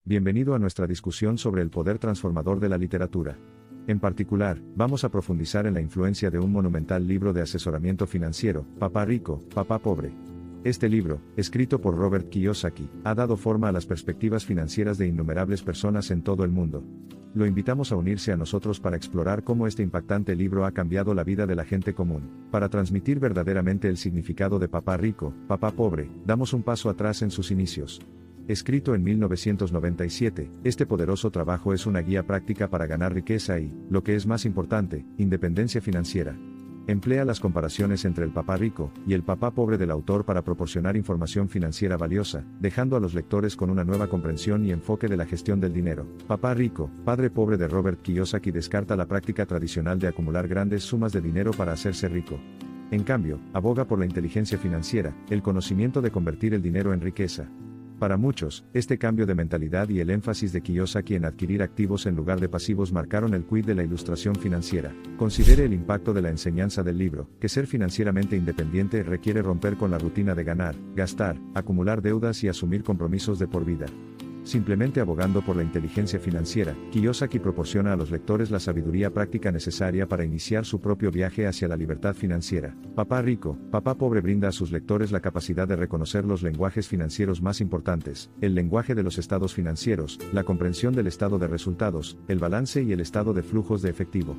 Bienvenido a nuestra discusión sobre el poder transformador de la literatura. En particular, vamos a profundizar en la influencia de un monumental libro de asesoramiento financiero, Papá Rico, Papá Pobre. Este libro, escrito por Robert Kiyosaki, ha dado forma a las perspectivas financieras de innumerables personas en todo el mundo. Lo invitamos a unirse a nosotros para explorar cómo este impactante libro ha cambiado la vida de la gente común. Para transmitir verdaderamente el significado de Papá Rico, Papá Pobre, damos un paso atrás en sus inicios. Escrito en 1997, este poderoso trabajo es una guía práctica para ganar riqueza y, lo que es más importante, independencia financiera. Emplea las comparaciones entre el papá rico y el papá pobre del autor para proporcionar información financiera valiosa, dejando a los lectores con una nueva comprensión y enfoque de la gestión del dinero. Papá Rico, Padre Pobre de Robert Kiyosaki descarta la práctica tradicional de acumular grandes sumas de dinero para hacerse rico. En cambio, aboga por la inteligencia financiera, el conocimiento de convertir el dinero en riqueza. Para muchos, este cambio de mentalidad y el énfasis de Kiyosaki en adquirir activos en lugar de pasivos marcaron el quid de la ilustración financiera. Considere el impacto de la enseñanza del libro, que ser financieramente independiente requiere romper con la rutina de ganar, gastar, acumular deudas y asumir compromisos de por vida. Simplemente abogando por la inteligencia financiera, Kiyosaki proporciona a los lectores la sabiduría práctica necesaria para iniciar su propio viaje hacia la libertad financiera. Papá Rico, Papá Pobre brinda a sus lectores la capacidad de reconocer los lenguajes financieros más importantes, el lenguaje de los estados financieros, la comprensión del estado de resultados, el balance y el estado de flujos de efectivo.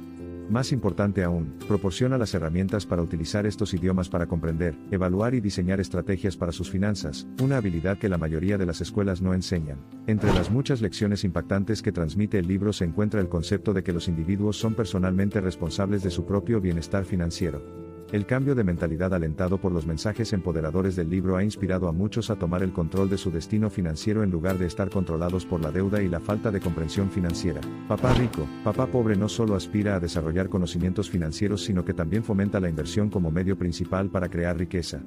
Más importante aún, proporciona las herramientas para utilizar estos idiomas para comprender, evaluar y diseñar estrategias para sus finanzas, una habilidad que la mayoría de las escuelas no enseñan. Entre las muchas lecciones impactantes que transmite el libro se encuentra el concepto de que los individuos son personalmente responsables de su propio bienestar financiero. El cambio de mentalidad alentado por los mensajes empoderadores del libro ha inspirado a muchos a tomar el control de su destino financiero en lugar de estar controlados por la deuda y la falta de comprensión financiera. Papá Rico, Papá Pobre no solo aspira a desarrollar conocimientos financieros sino que también fomenta la inversión como medio principal para crear riqueza.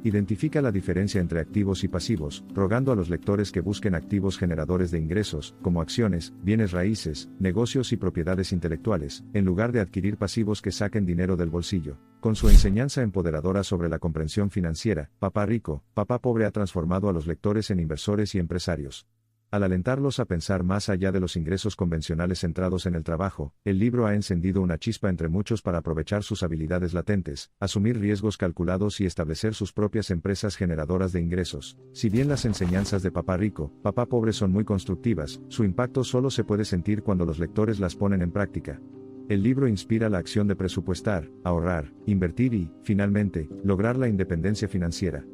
Identifica la diferencia entre activos y pasivos, rogando a los lectores que busquen activos generadores de ingresos, como acciones, bienes raíces, negocios y propiedades intelectuales, en lugar de adquirir pasivos que saquen dinero del bolsillo. Con su enseñanza empoderadora sobre la comprensión financiera, Papá Rico, Papá Pobre ha transformado a los lectores en inversores y empresarios. Al alentarlos a pensar más allá de los ingresos convencionales centrados en el trabajo, el libro ha encendido una chispa entre muchos para aprovechar sus habilidades latentes, asumir riesgos calculados y establecer sus propias empresas generadoras de ingresos. Si bien las enseñanzas de Papá Rico, Papá Pobre son muy constructivas, su impacto solo se puede sentir cuando los lectores las ponen en práctica. El libro inspira la acción de presupuestar, ahorrar, invertir y, finalmente, lograr la independencia financiera.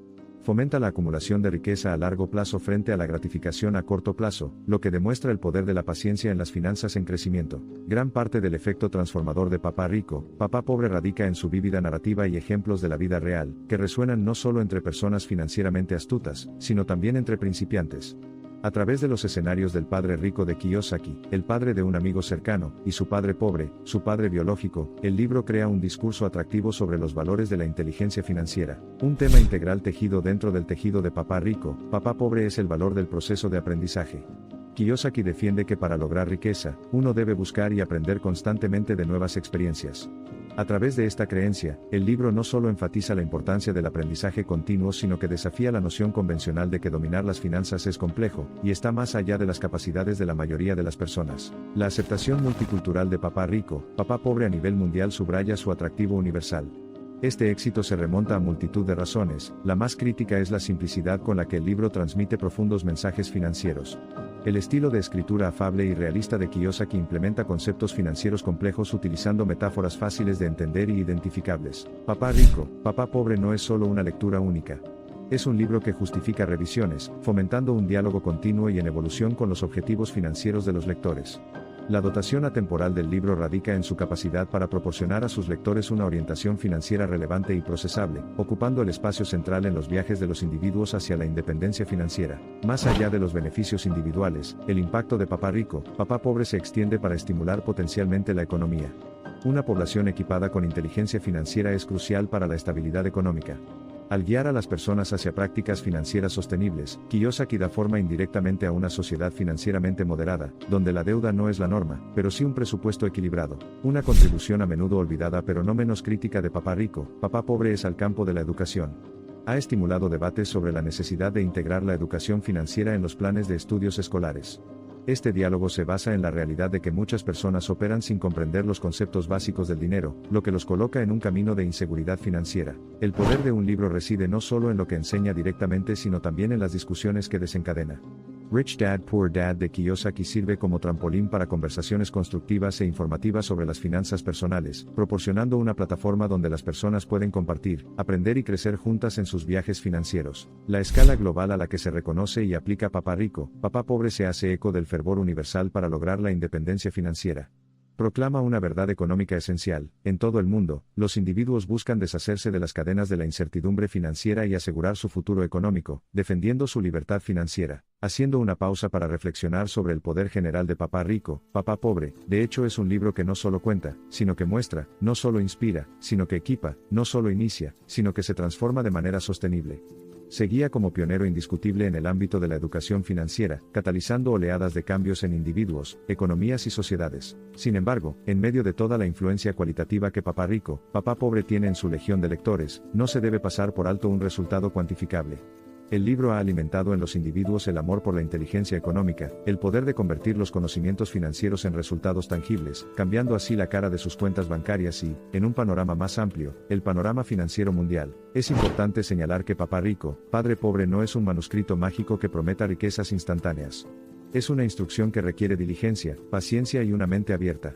Fomenta la acumulación de riqueza a largo plazo frente a la gratificación a corto plazo, lo que demuestra el poder de la paciencia en las finanzas en crecimiento. Gran parte del efecto transformador de Papá Rico, Papá Pobre radica en su vívida narrativa y ejemplos de la vida real, que resuenan no solo entre personas financieramente astutas, sino también entre principiantes. A través de los escenarios del padre rico de Kiyosaki, el padre de un amigo cercano, y su padre pobre, su padre biológico, el libro crea un discurso atractivo sobre los valores de la inteligencia financiera. Un tema integral tejido dentro del tejido de Papá Rico, Papá Pobre es el valor del proceso de aprendizaje. Kiyosaki defiende que para lograr riqueza, uno debe buscar y aprender constantemente de nuevas experiencias. A través de esta creencia, el libro no solo enfatiza la importancia del aprendizaje continuo sino que desafía la noción convencional de que dominar las finanzas es complejo, y está más allá de las capacidades de la mayoría de las personas. La aceptación multicultural de Papá Rico, Papá Pobre a nivel mundial subraya su atractivo universal. Este éxito se remonta a multitud de razones, la más crítica es la simplicidad con la que el libro transmite profundos mensajes financieros. El estilo de escritura afable y realista de Kiyosaki implementa conceptos financieros complejos utilizando metáforas fáciles de entender y identificables. Papá Rico, Papá Pobre no es solo una lectura única. Es un libro que justifica revisiones, fomentando un diálogo continuo y en evolución con los objetivos financieros de los lectores. La dotación atemporal del libro radica en su capacidad para proporcionar a sus lectores una orientación financiera relevante y procesable, ocupando el espacio central en los viajes de los individuos hacia la independencia financiera. Más allá de los beneficios individuales, el impacto de Papá Rico, Papá Pobre se extiende para estimular potencialmente la economía. Una población equipada con inteligencia financiera es crucial para la estabilidad económica. Al guiar a las personas hacia prácticas financieras sostenibles, Kiyosaki da forma indirectamente a una sociedad financieramente moderada, donde la deuda no es la norma, pero sí un presupuesto equilibrado. Una contribución a menudo olvidada pero no menos crítica de Papá Rico, Papá Pobre es al campo de la educación. Ha estimulado debates sobre la necesidad de integrar la educación financiera en los planes de estudios escolares. Este diálogo se basa en la realidad de que muchas personas operan sin comprender los conceptos básicos del dinero, lo que los coloca en un camino de inseguridad financiera. El poder de un libro reside no solo en lo que enseña directamente sino también en las discusiones que desencadena. Rich Dad Poor Dad de Kiyosaki sirve como trampolín para conversaciones constructivas e informativas sobre las finanzas personales, proporcionando una plataforma donde las personas pueden compartir, aprender y crecer juntas en sus viajes financieros. La escala global a la que se reconoce y aplica Papá Rico, Papá Pobre se hace eco del fervor universal para lograr la independencia financiera. Proclama una verdad económica esencial: en todo el mundo, los individuos buscan deshacerse de las cadenas de la incertidumbre financiera y asegurar su futuro económico, defendiendo su libertad financiera. Haciendo una pausa para reflexionar sobre el poder general de Papá Rico, Papá Pobre, de hecho es un libro que no solo cuenta, sino que muestra, no solo inspira, sino que equipa, no solo inicia, sino que se transforma de manera sostenible. Seguía como pionero indiscutible en el ámbito de la educación financiera, catalizando oleadas de cambios en individuos, economías y sociedades. Sin embargo, en medio de toda la influencia cualitativa que Papá Rico, Papá Pobre tiene en su legión de lectores, no se debe pasar por alto un resultado cuantificable. El libro ha alimentado en los individuos el amor por la inteligencia económica, el poder de convertir los conocimientos financieros en resultados tangibles, cambiando así la cara de sus cuentas bancarias y, en un panorama más amplio, el panorama financiero mundial. Es importante señalar que Papá Rico, Padre Pobre no es un manuscrito mágico que prometa riquezas instantáneas. Es una instrucción que requiere diligencia, paciencia y una mente abierta.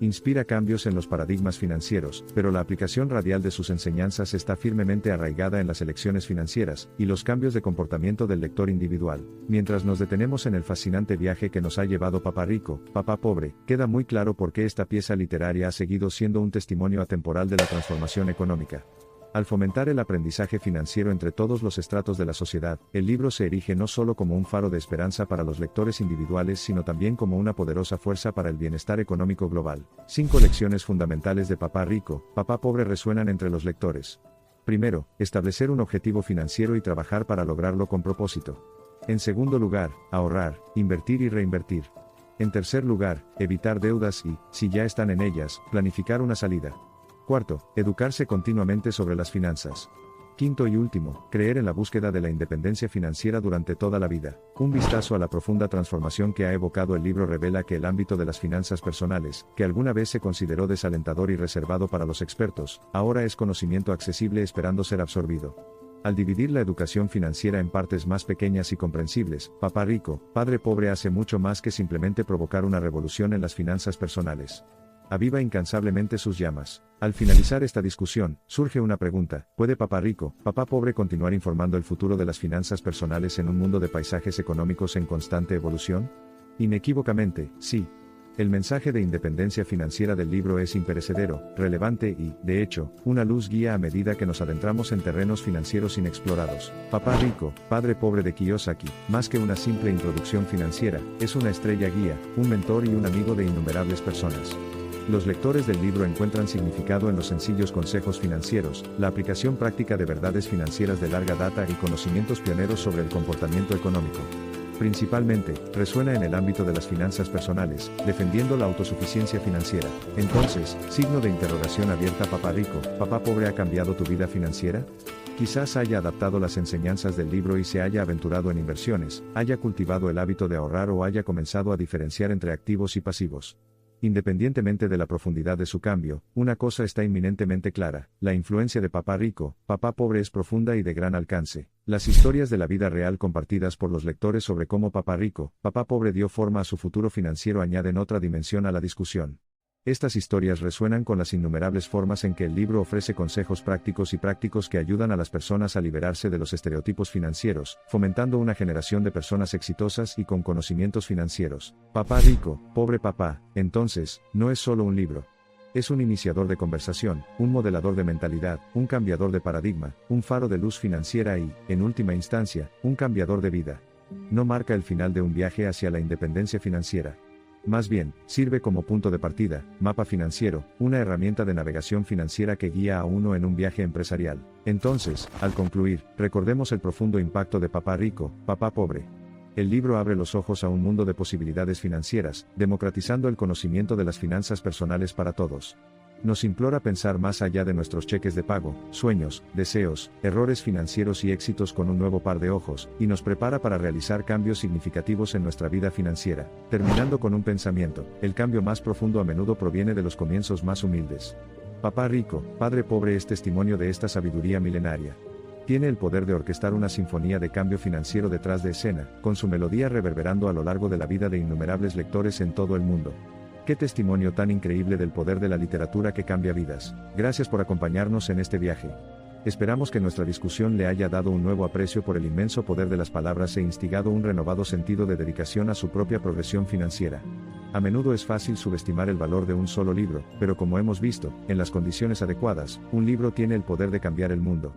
Inspira cambios en los paradigmas financieros, pero la aplicación radial de sus enseñanzas está firmemente arraigada en las elecciones financieras y los cambios de comportamiento del lector individual. Mientras nos detenemos en el fascinante viaje que nos ha llevado Papá Rico, Papá Pobre, queda muy claro por qué esta pieza literaria ha seguido siendo un testimonio atemporal de la transformación económica. Al fomentar el aprendizaje financiero entre todos los estratos de la sociedad, el libro se erige no solo como un faro de esperanza para los lectores individuales sino también como una poderosa fuerza para el bienestar económico global. 5 lecciones fundamentales de Papá Rico, Papá Pobre resuenan entre los lectores. Primero, establecer un objetivo financiero y trabajar para lograrlo con propósito. En segundo lugar, ahorrar, invertir y reinvertir. En tercer lugar, evitar deudas y, si ya están en ellas, planificar una salida. Cuarto, educarse continuamente sobre las finanzas. Quinto y último, creer en la búsqueda de la independencia financiera durante toda la vida. Un vistazo a la profunda transformación que ha evocado el libro revela que el ámbito de las finanzas personales, que alguna vez se consideró desalentador y reservado para los expertos, ahora es conocimiento accesible esperando ser absorbido. Al dividir la educación financiera en partes más pequeñas y comprensibles, Papá Rico, Padre Pobre hace mucho más que simplemente provocar una revolución en las finanzas personales. Aviva incansablemente sus llamas. Al finalizar esta discusión, surge una pregunta: ¿puede Papá Rico, Papá Pobre continuar informando el futuro de las finanzas personales en un mundo de paisajes económicos en constante evolución? Inequívocamente, sí. El mensaje de independencia financiera del libro es imperecedero, relevante y, de hecho, una luz guía a medida que nos adentramos en terrenos financieros inexplorados. Papá Rico, Padre Pobre de Kiyosaki, más que una simple introducción financiera, es una estrella guía, un mentor y un amigo de innumerables personas. Los lectores del libro encuentran significado en los sencillos consejos financieros, la aplicación práctica de verdades financieras de larga data y conocimientos pioneros sobre el comportamiento económico. Principalmente, resuena en el ámbito de las finanzas personales, defendiendo la autosuficiencia financiera. Entonces, signo de interrogación abierta: Papá Rico, Papá Pobre, ¿ha cambiado tu vida financiera? Quizás haya adaptado las enseñanzas del libro y se haya aventurado en inversiones, haya cultivado el hábito de ahorrar o haya comenzado a diferenciar entre activos y pasivos. Independientemente de la profundidad de su cambio, una cosa está inminentemente clara: la influencia de Papá Rico, Papá Pobre es profunda y de gran alcance. Las historias de la vida real compartidas por los lectores sobre cómo Papá Rico, Papá Pobre dio forma a su futuro financiero añaden otra dimensión a la discusión. Estas historias resuenan con las innumerables formas en que el libro ofrece consejos prácticos que ayudan a las personas a liberarse de los estereotipos financieros, fomentando una generación de personas exitosas y con conocimientos financieros. Papá Rico, Pobre Papá, entonces, no es solo un libro. Es un iniciador de conversación, un modelador de mentalidad, un cambiador de paradigma, un faro de luz financiera y, en última instancia, un cambiador de vida. No marca el final de un viaje hacia la independencia financiera. Más bien, sirve como punto de partida, mapa financiero, una herramienta de navegación financiera que guía a uno en un viaje empresarial. Entonces, al concluir, recordemos el profundo impacto de Papá Rico, Papá Pobre. El libro abre los ojos a un mundo de posibilidades financieras, democratizando el conocimiento de las finanzas personales para todos. Nos implora pensar más allá de nuestros cheques de pago, sueños, deseos, errores financieros y éxitos con un nuevo par de ojos, y nos prepara para realizar cambios significativos en nuestra vida financiera, terminando con un pensamiento: el cambio más profundo a menudo proviene de los comienzos más humildes. Papá Rico, Padre Pobre es testimonio de esta sabiduría milenaria. Tiene el poder de orquestar una sinfonía de cambio financiero detrás de escena, con su melodía reverberando a lo largo de la vida de innumerables lectores en todo el mundo. ¡Qué testimonio tan increíble del poder de la literatura que cambia vidas! Gracias por acompañarnos en este viaje. Esperamos que nuestra discusión le haya dado un nuevo aprecio por el inmenso poder de las palabras e instigado un renovado sentido de dedicación a su propia progresión financiera. A menudo es fácil subestimar el valor de un solo libro, pero como hemos visto, en las condiciones adecuadas, un libro tiene el poder de cambiar el mundo.